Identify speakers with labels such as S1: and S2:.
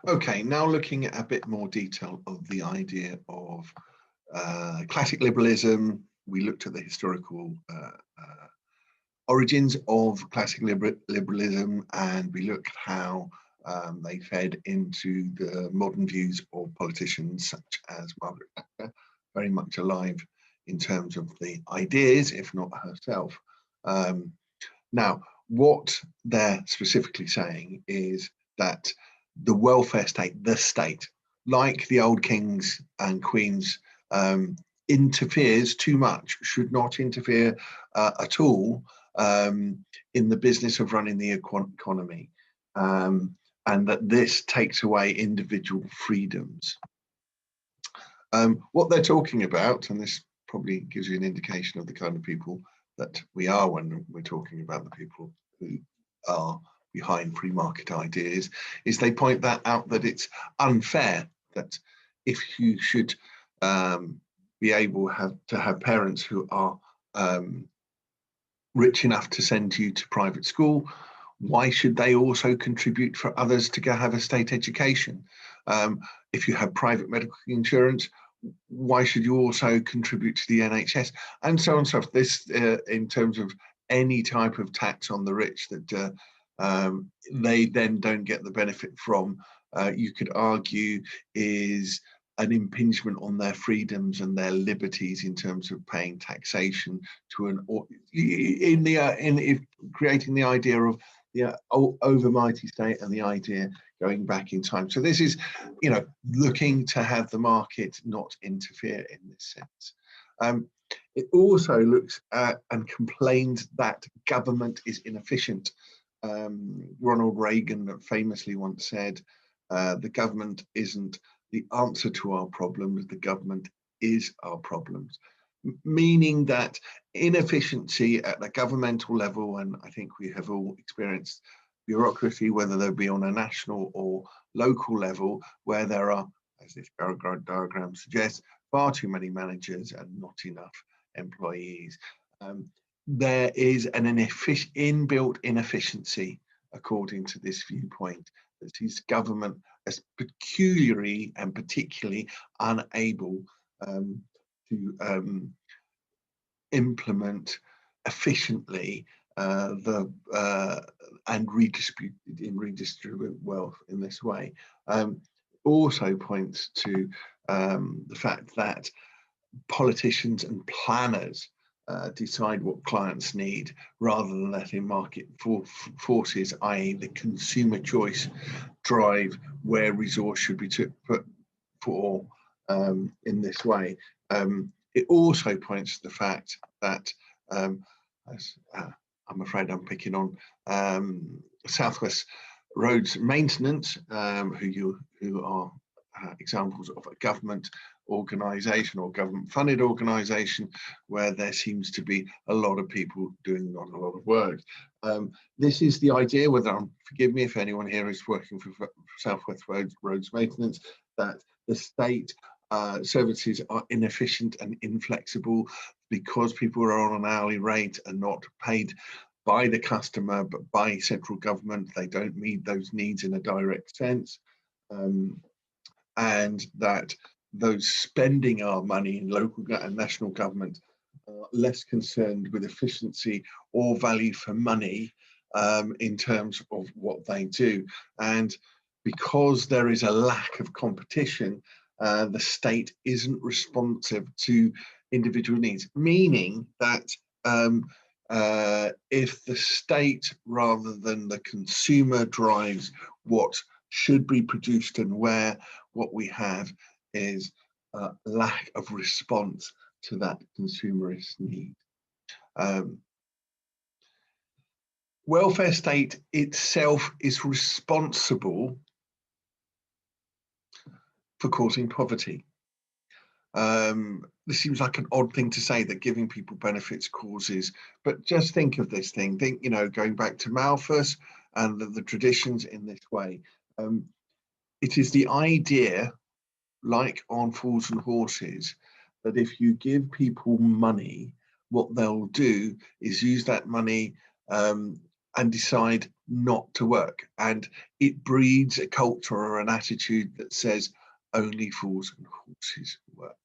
S1: Okay, now looking at a bit more detail of the idea of classic liberalism. We looked at the historical origins of classic liberalism, and we looked at how they fed into the modern views of politicians such as Margaret Thatcher, very much alive in terms of the ideas, if not herself. Now, what they're specifically saying is that the welfare state, the state, like the old kings and queens, interferes too much, should not interfere at all in the business of running the economy, and that this takes away individual freedoms. What they're talking about, and this probably gives you an indication of the kind of people that we are when we're talking about the people who are behind free market ideas, is they point that out that it's unfair that if you should be able to have parents who are rich enough to send you to private school, why should they also contribute for others to go have a state education? If you have private medical insurance, why should you also contribute to the NHS? And so on and so forth. This, in terms of any type of tax on the rich that they then don't get the benefit from, you could argue is an impingement on their freedoms and their liberties in terms of paying taxation to an creating the idea of the overmighty state and the idea going back in time. So this is, looking to have the market not interfere in this sense. It also looks at and complains that government is inefficient. Ronald Reagan famously once said, the government isn't the answer to our problems, the government is our problems. Meaning that inefficiency at the governmental level, and I think we have all experienced bureaucracy, whether they be on a national or local level, where there are, as this diagram suggests, far too many managers and not enough employees. There is an inbuilt inefficiency, according to this viewpoint, that is government as peculiarly and particularly unable to implement efficiently and redistribute wealth in this way. Also points to the fact that politicians and planners decide what clients need rather than letting market forces, i.e. the consumer choice, drive where resource should be put for in this way. It also points to the fact that, as I'm afraid I'm picking on South West Roads Maintenance, who are examples of a government organisation or government funded organisation where there seems to be a lot of people doing not a lot of work. This is the idea, forgive me if anyone here is working for South West Roads Maintenance, that the state services are inefficient and inflexible because people are on an hourly rate and not paid by the customer but by central government. They don't meet those needs in a direct sense, and that those spending our money in local and national government are less concerned with efficiency or value for money in terms of what they do. And because there is a lack of competition, the state isn't responsive to individual needs, meaning that if the state rather than the consumer drives what should be produced and where, what we have is a lack of response to that consumerist need. Welfare state itself is responsible for causing poverty. This seems like an odd thing to say, that giving people benefits causes, but just think of this thing. Think, going back to Malthus and the traditions in this way. It is the idea, like on Fools and Horses, that if you give people money, what they'll do is use that money and decide not to work. And it breeds a culture or an attitude that says only fools and horses work.